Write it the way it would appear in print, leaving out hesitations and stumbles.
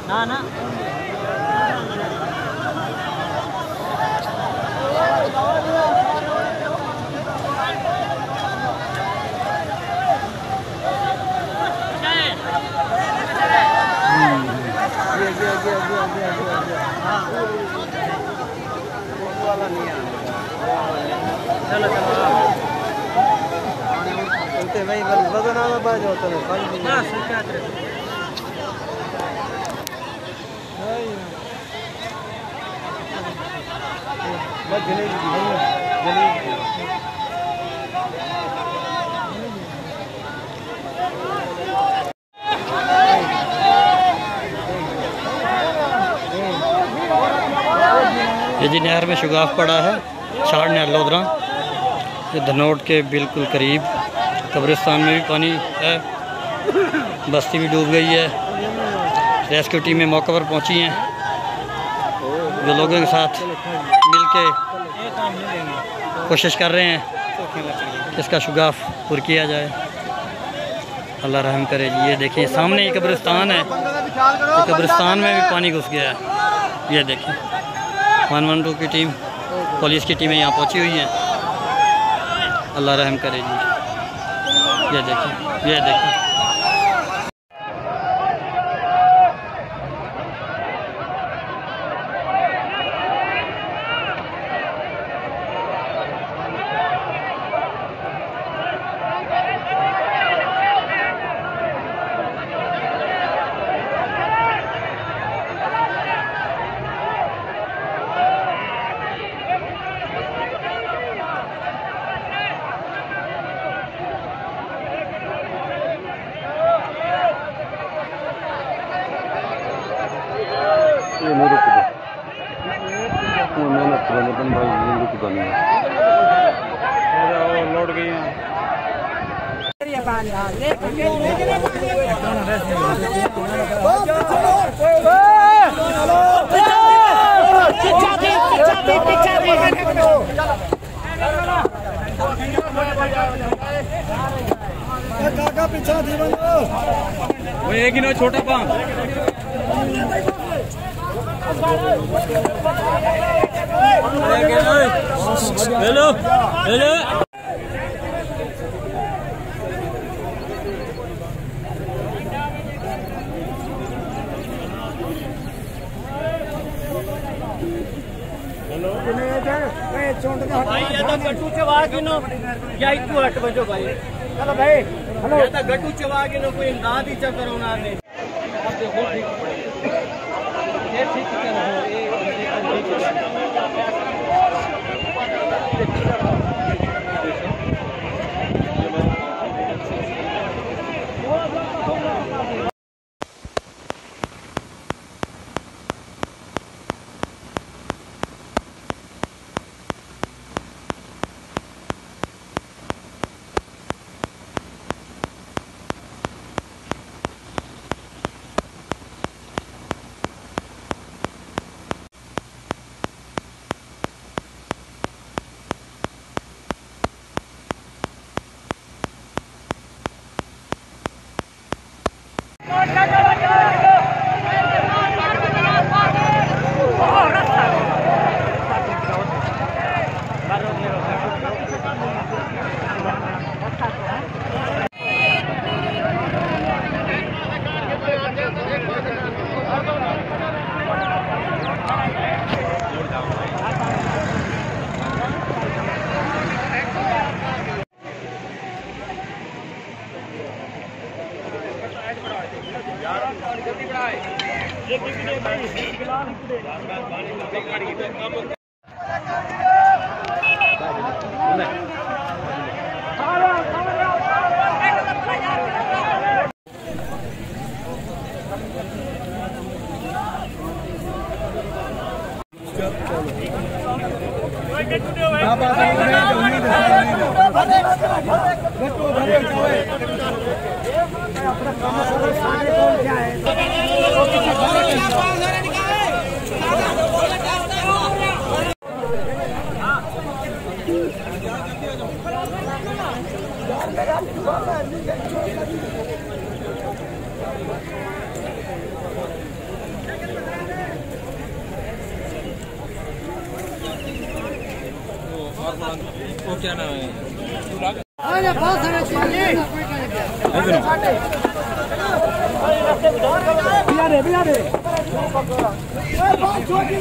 ना ना चलो चलते भाई वजन आला बाज होता है बस क्या करे बस ये जी नहर में शुगाफ पड़ा है, शाड़ नहर लोधरा, ये धनोट के बिल्कुल करीब। कब्रिस्तान में भी पानी है, बस्ती भी डूब गई है। रेस्क्यू टीमें मौके पर पहुंची हैं, जो लोगों के साथ मिलके कोशिश कर रहे हैं इसका शुगाफ पुर किया जाए। अल्लाह रहम करे जी। ये देखिए सामने ही कब्रिस्तान है, तो कब्रिस्तान में भी पानी घुस गया है। ये देखिए 112 की टीम, पुलिस की टीमें यहाँ पहुँची हुई हैं। अल्लाह रहम करे जी। ये देखिए, ये देखिए लौट गई हैं। पीछा थी वो एक ही ना छोटा पाँव हेलो हेलो भाई ये तो गट्टू चवा गिनो या इतू हट बजो भाई चलो भाई हेलो ये तो गट्टू चवा गिनो कोई इमदाद ही चक्कर होना ने अब देखो ठीक वो क्या नाम है छोटी